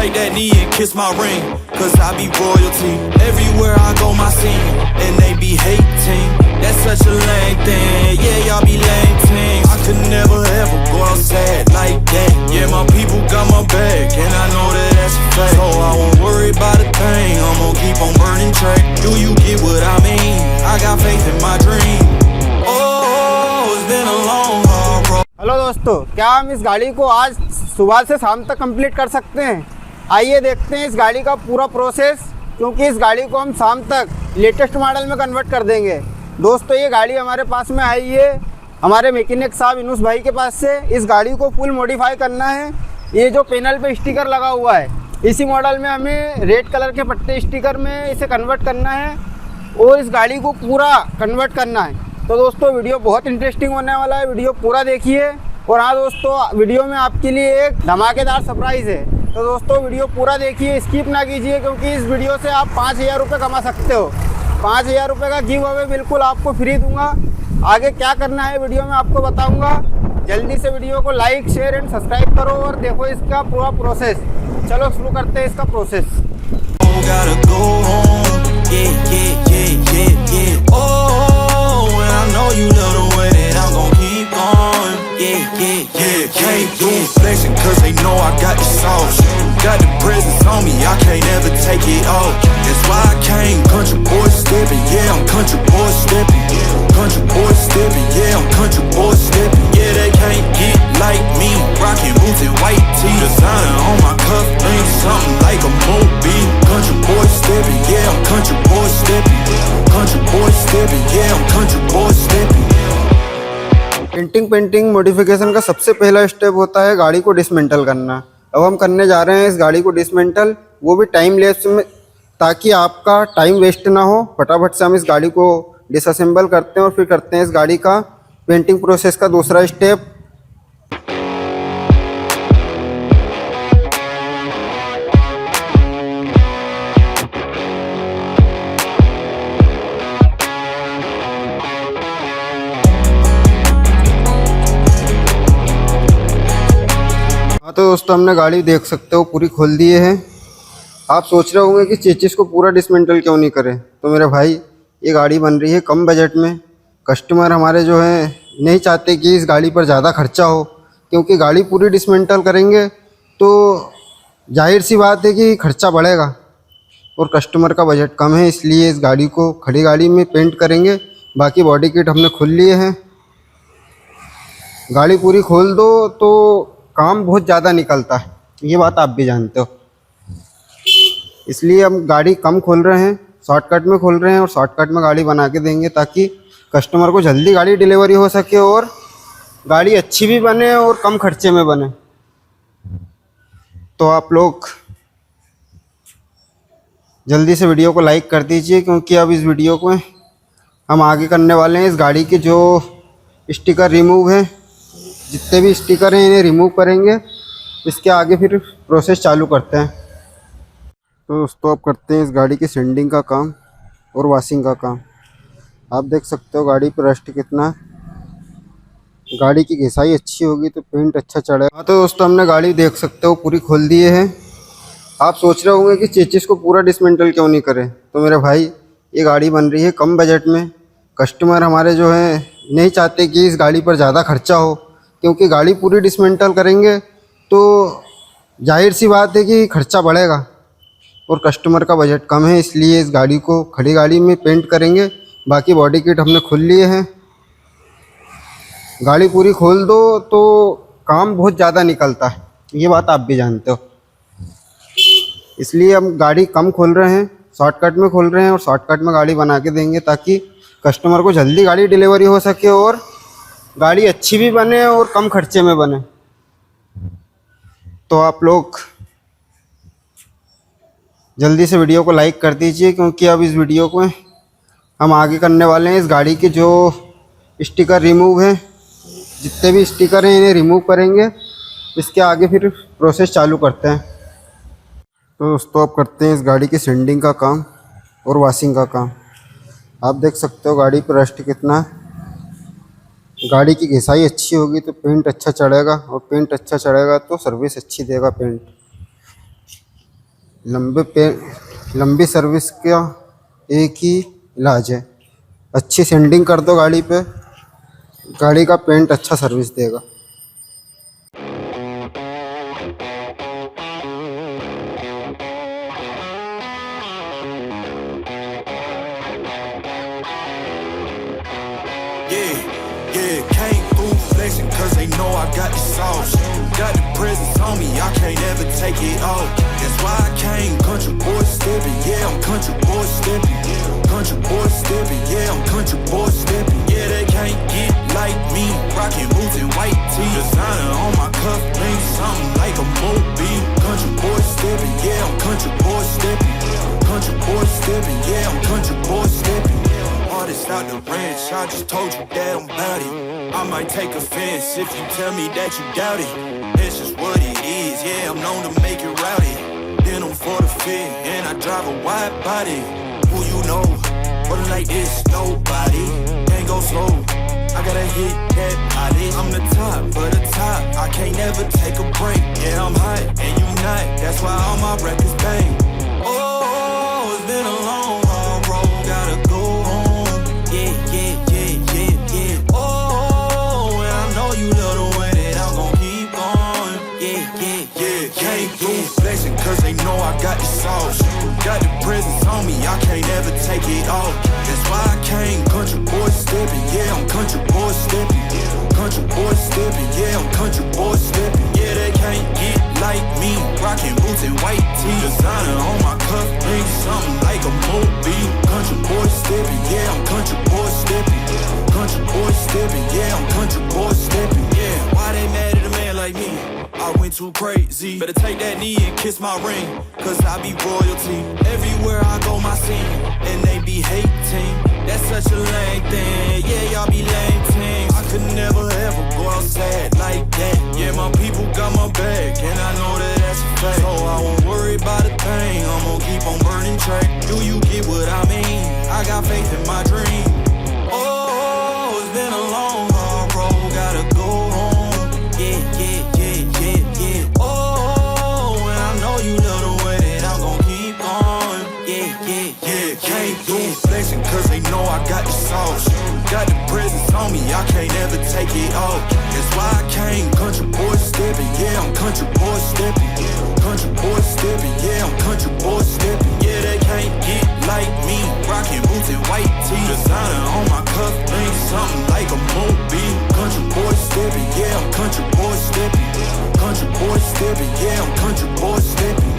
take that knee and kiss my ring, cause I be royalty. Everywhere I go my scene, and they be hating. That's such a lame thing, yeah, y'all be lame things. I could never ever go outside like that. Yeah, my people got my back, and I know that that's a fact. So I won't worry about a thing, I'm gonna keep on burning track. Do you get what I mean? I got faith in my dream. Oh, it's been a long hard road. Hello दोस्तों, क्या हम इस गाड़ी को आज सुबह से शाम तक कंप्लीट कर सकते हैं? आइए देखते हैं इस गाड़ी का पूरा प्रोसेस, क्योंकि इस गाड़ी को हम शाम तक लेटेस्ट मॉडल में कन्वर्ट कर देंगे। दोस्तों, ये गाड़ी हमारे पास में आई है हमारे मैकेनिक साहब इनुस भाई के पास से। इस गाड़ी को फुल मॉडिफाई करना है। ये जो पैनल पे स्टिकर लगा हुआ है, इसी मॉडल में हमें रेड कलर के पट्टे स्टिकर में इसे कन्वर्ट करना है और इस गाड़ी को पूरा कन्वर्ट करना है। तो दोस्तों, वीडियो बहुत इंटरेस्टिंग होने वाला है, वीडियो पूरा देखिए। और हाँ दोस्तों, वीडियो में आपके लिए एक धमाकेदार सरप्राइज़ है, तो दोस्तों वीडियो पूरा देखिए, स्किप ना कीजिए, क्योंकि इस वीडियो से आप 5000 रुपये कमा सकते हो। 5000 रुपये का गिव अवे बिल्कुल आपको फ्री दूंगा। आगे क्या करना है वीडियो में आपको बताऊंगा। जल्दी से वीडियो को लाइक, शेयर एंड सब्सक्राइब करो और देखो इसका पूरा प्रोसेस। चलो शुरू करते हैं इसका process. Can't do flexing cause they know I got the sauce. Got the presence on me, I can't ever take it off. That's why I came country boy stepping, yeah, I'm country boy stepping. Country boy stepping, yeah, I'm country boy stepping. Yeah, they can't get like me, rocking boots and white tee. Designer on my cuff, ain't something like a movie. Country boy stepping, yeah, I'm country boy stepping. Country boy stepping, yeah, I'm country boy stepping. Painting modification का सबसे पहला step होता है गाड़ी को dismantle करना। अब हम करने जा रहे हैं इस गाड़ी को डिसमेंटल, वो भी टाइम लैप्स में, ताकि आपका टाइम वेस्ट ना हो। फटाफट से हम इस गाड़ी को डिसअसेंबल करते हैं और फिर करते हैं इस गाड़ी का पेंटिंग प्रोसेस का दूसरा स्टेप। तो दोस्तों, हमने गाड़ी देख सकते हो पूरी खोल दिए हैं। आप सोच रहे होंगे कि चेचिस को पूरा डिसमेंटल क्यों नहीं करें। तो मेरे भाई, ये गाड़ी बन रही है कम बजट में। कस्टमर हमारे जो हैं नहीं चाहते कि इस गाड़ी पर ज़्यादा खर्चा हो, क्योंकि गाड़ी पूरी डिसमेंटल करेंगे तो जाहिर सी बात है कि खर्चा बढ़ेगा और कस्टमर का बजट कम है। इसलिए इस गाड़ी को खड़ी गाड़ी में पेंट करेंगे। बाकी बॉडी किट हमने खोल लिए हैं। गाड़ी पूरी खोल दो तो काम बहुत ज़्यादा निकलता है, ये बात आप भी जानते हो। इसलिए हम गाड़ी कम खोल रहे हैं, शॉर्टकट में खोल रहे हैं और शॉर्टकट में गाड़ी बना के देंगे, ताकि कस्टमर को जल्दी गाड़ी डिलीवरी हो सके और गाड़ी अच्छी भी बने और कम खर्चे में बने। तो आप लोग जल्दी से वीडियो को लाइक कर दीजिए, क्योंकि अब इस वीडियो को हम आगे करने वाले हैं। इस गाड़ी के जो स्टिकर रिमूव हैं, जितने भी स्टिकर हैं इन्हें रिमूव करेंगे। इसके आगे फिर प्रोसेस चालू करते हैं। तो दोस्तों, अब करते हैं इस गाड़ी की सैंडिंग का काम और वॉशिंग का काम। आप देख सकते हो गाड़ी पर रस्ट कितना है। गाड़ी की घिसाई अच्छी होगी तो पेंट अच्छा चढ़ेगा। हाँ तो दोस्तों, हमने गाड़ी देख सकते हो पूरी खोल दिए हैं। आप सोच रहे होंगे कि चेचिस को पूरा डिसमेंटल क्यों नहीं करें। तो मेरे भाई, ये गाड़ी बन रही है कम बजट में। कस्टमर हमारे जो हैं नहीं चाहते कि इस गाड़ी पर ज़्यादा खर्चा हो, क्योंकि गाड़ी पूरी डिसमेंटल करेंगे तो जाहिर सी बात है कि खर्चा बढ़ेगा और कस्टमर का बजट कम है। इसलिए इस गाड़ी को खड़ी गाड़ी में पेंट करेंगे। बाकी बॉडी किट हमने खोल लिए हैं। गाड़ी पूरी खोल दो तो काम बहुत ज़्यादा निकलता है, ये बात आप भी जानते हो। इसलिए हम गाड़ी कम खोल रहे हैं, शॉर्टकट में खोल रहे हैं और शॉर्टकट में गाड़ी बना के देंगे, ताकि कस्टमर को जल्दी गाड़ी डिलीवरी हो सके और गाड़ी अच्छी भी बने और कम खर्चे में बने। तो आप लोग जल्दी से वीडियो को लाइक कर दीजिए, क्योंकि अब इस वीडियो को हम आगे करने वाले हैं। इस गाड़ी के जो स्टिकर रिमूव हैं, जितने भी स्टिकर हैं इन्हें रिमूव करेंगे। इसके आगे फिर प्रोसेस चालू करते हैं। तो दोस्तों, अब करते हैं इस गाड़ी की सैंडिंग का काम और वॉशिंग का काम। आप देख सकते हो गाड़ी पर रस्ट कितना है। गाड़ी की घिसाई अच्छी होगी तो पेंट अच्छा चढ़ेगा और पेंट अच्छा चढ़ेगा तो सर्विस अच्छी देगा पेंट। लंबी सर्विस का एक ही इलाज है, अच्छी सेंडिंग कर दो गाड़ी पे, गाड़ी का पेंट अच्छा सर्विस देगा। Yeah, came through flexing cause they know I got the sauce. Got the presence on me, I can't ever take it off. That's why I came country boy stepping, yeah, I'm country boy stepping. Country boy stepping, yeah, I'm country boy stepping. Yeah, they can't get like me, rocking boots and white tee. Designer on my cuff, ain't something like a mobile. Country boy stepping, yeah, I'm country boy stepping. Country boy stepping, yeah, I'm country boy stepping. Artist out the ranch, I just told you that I'm bout it. I might take offense if you tell me that you doubt it. It's just what it is, yeah, I'm known to make it rowdy. Then I'm for the fit, and I drive a wide body. Who you know, but like this, nobody. Can't go slow, I gotta hit that body. I'm the top, but the top, I can't never take a break. Yeah, I'm hot, and you not, that's why all my records bang. Oh, it's been a long, hard road, gotta go home. Flexing cause they know I got the sauce. Got the presence on me, I can't ever take it off. That's why I came country boy stepping, yeah, I'm country boy stepping. Country boy stepping, yeah, I'm country boy stepping. Yeah, they can't get like me, rocking boots and white tee. Designer on my cuff, ain't something like a mobile. Country boy stepping, yeah, I'm country boy stepping. Country boy stepping, yeah, I'm country boy stepping. Yeah, why they mad at a man like me? I went too crazy. Better take that knee and kiss my ring, cause I be royalty. Everywhere I go, my scene, and they be hating. That's such a lame thing. Yeah, y'all be lame teams. I could never ever go outside like that. Yeah, my people got my back, and I know that that's a fact. So I won't worry about a thing. I'm gonna keep on burning track. Do you get what I mean? I got faith in my dream. Oh, it's been a long, hard road. Gotta go home. Yeah. Oh, and I know you love the way that I'm gon' keep going. Yeah, came through flexing cause they know I got the sauce. Got the presence on me, I can't ever take it off. That's why I came country boy stepping, yeah, I'm country boy stepping. Country boy stepping, yeah, I'm country boy stepping. Yeah, they can't get like me, rocking boots and white tee. Designer on my cuff, ain't something like a mobile. Country boy stepping, yeah, I'm country boy stepping. Country boy stepping, yeah, I'm country boy stepping.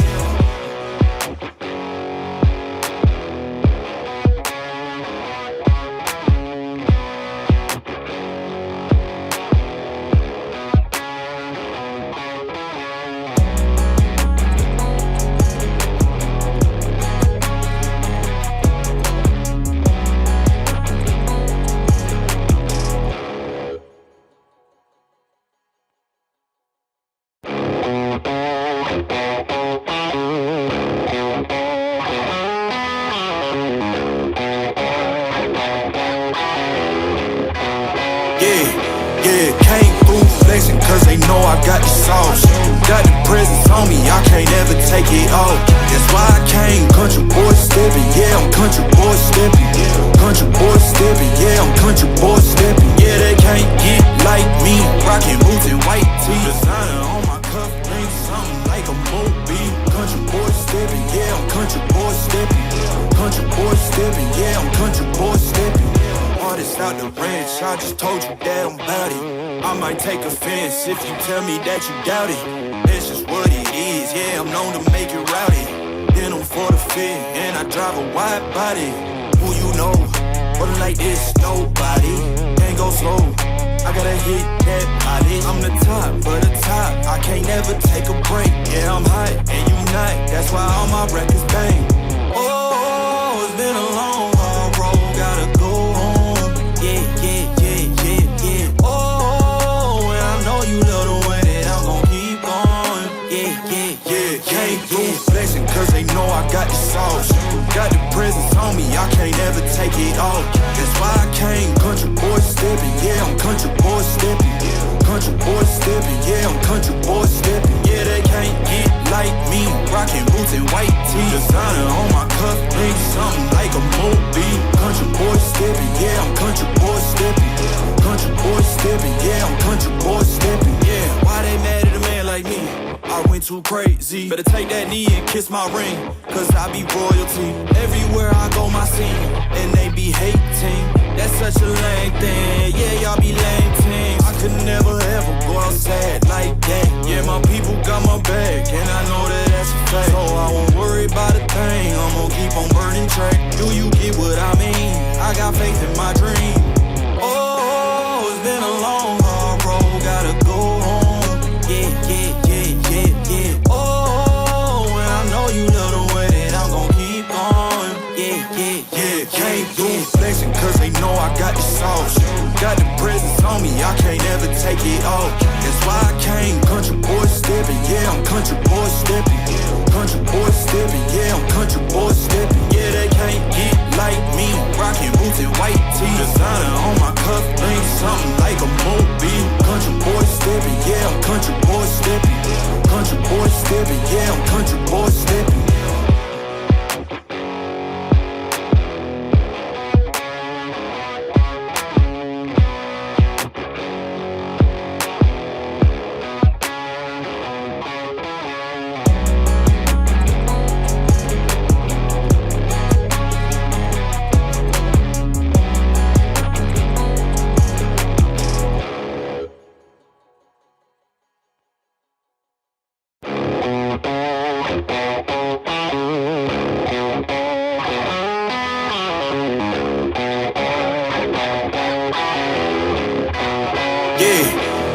Yeah, came through flexing cause they know I got the sauce. Got the presence on me, I can't ever take it off. That's why I came country boy stepping, yeah, I'm country boy stepping. Country boy stepping, yeah, I'm country boy stepping. Yeah, they can't get like me, rocking boots and white tee. Designer on my cuff, ain't something like a mobile. Country boy stepping, yeah, I'm country boy stepping. Country boy stepping, yeah, I'm country boy stepping. Artist out the ranch, I just told you that I'm bout it. I might take offense if you tell me that you doubt it. It's just what it is, yeah, I'm known to make it rowdy. Then I'm for the fit, and I drive a wide body. Who you know, but like this, nobody. Can't go slow, I gotta hit that body. I'm the top, but the top, I can't never take a break. Yeah, I'm hot, and you not, that's why all my records bang. Oh, it's been a long, hard road, gotta go home. Yeah. Oh, and I know you love the way that I'm gon' keep going. Yeah, came through flexing cause they know I got the sauce. Got the presence on me, I can't ever take it off. That's why I came country boy stepping, yeah, I'm country boy stepping. country boy stepping, yeah, I'm country boy stepping. Yeah, they can't get like me, rocking boots and white tee. Designer on my cuff link, something like a movie. Country boy stepping, yeah, I'm country boy stepping. Country boy stepping, yeah, I'm country boy stepping. Yeah, why they mad at a man like me? I went too crazy. Better take that knee and kiss my ring, cause I be royalty. Everywhere I go, my scene, and they be hating. That's such a lame thing, yeah, y'all be lame teams. I could never ever go outside like that. Yeah, my people got my back, and I know that that's a fact. So I won't worry about a thing, I'm gonna keep on burning track. Do you get what I mean? I got faith in my dream. Oh, it's been a long, hard road, gotta go home. Yeah, yeah, yeah, yeah, yeah. Oh, and I know you love the way that I'm gon' keep going. Yeah, yeah, yeah, came through flexing cause they know I got the sauce. Got the presence on me, I can't ever take it off. That's why I came country boy stepping, yeah, I'm country boy stepping. Country boy stepping, yeah, I'm country boy stepping. Yeah, they can't get like me, rocking boots and white tee. Designer on my cuff link, something like a movie. Country boy stepping, yeah, I'm country boy stepping. Country boy stepping, yeah, I'm country boy stepping.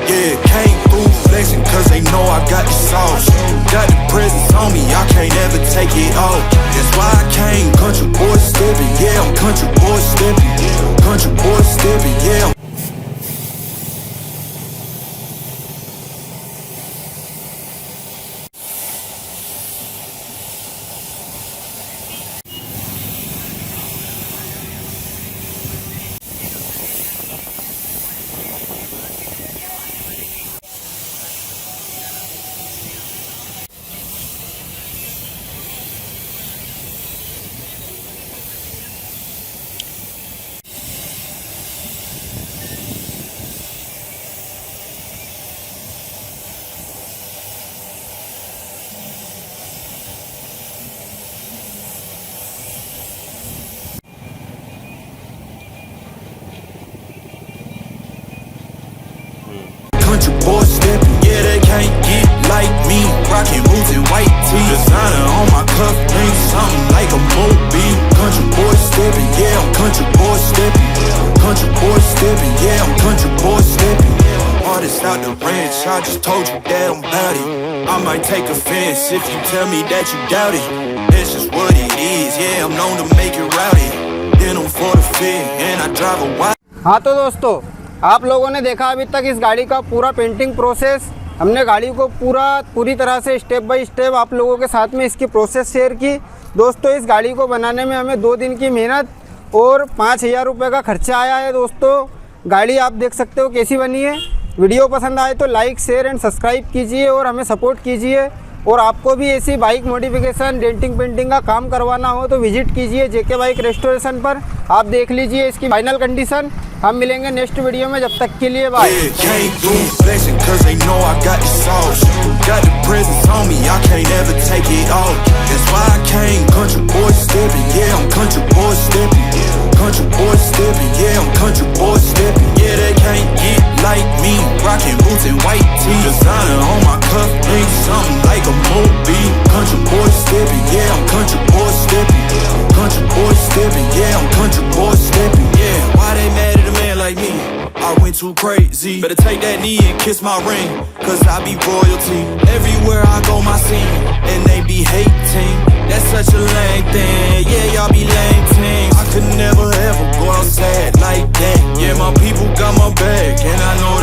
Yeah, came through flexing cause they know I got the sauce. Got the presence on me, I can't ever take it off. That's why I came country boy stepping, yeah, I'm country boy stepping. Country boy stepping, yeah. Country boy stepping, yeah, they can't get like me. Rocking boots and white tee. Designer on my cuff link, something like a movie. Country boy stepping, yeah, I'm country boy stepping. Country boy stepping, yeah, I'm country boy stepping. Artist out the ranch, I just told you that I'm bout it. I might take offense if you tell me that you doubt it. That's just what it is, yeah, I'm known to make it rowdy. Then I'm for the fit, and I drive a white. हाँ तो दोस्तों, आप लोगों ने देखा अभी तक इस गाड़ी का पूरा पेंटिंग प्रोसेस। हमने गाड़ी को पूरी तरह से स्टेप बाय स्टेप आप लोगों के साथ में इसकी प्रोसेस शेयर की। दोस्तों, इस गाड़ी को बनाने में हमें 2 दिन की मेहनत और 5,000 रुपये का खर्चा आया है। दोस्तों, गाड़ी आप देख सकते हो कैसी बनी है। वीडियो पसंद आए तो लाइक, शेयर एंड सब्सक्राइब कीजिए और हमें सपोर्ट कीजिए। और आपको भी ऐसी बाइक मॉडिफिकेशन, डेंटिंग पेंटिंग का काम करवाना हो तो विजिट कीजिए जेके बाइक रेस्टोरेशन पर। आप देख लीजिए इसकी फाइनल कंडीशन। हम मिलेंगे नेक्स्ट वीडियो में, जब तक के लिए bye. Country boy stepping, yeah, I'm country boy stepping. Yeah, they can't get like me, rocking boots and white tee. Designer on my cuff link, something like a movie. Country boy stepping, yeah, I'm country boy stepping. Country boy stepping, yeah, I'm country boy stepping. Yeah, why they mad at a man like me? I went too crazy. Better take that knee and kiss my ring, cause I be royalty. Everywhere I go, my scene, and they be hating. That's such a lame thing, yeah, y'all be lame teams. I could never ever go outside like that. Yeah, my people got my back, and I know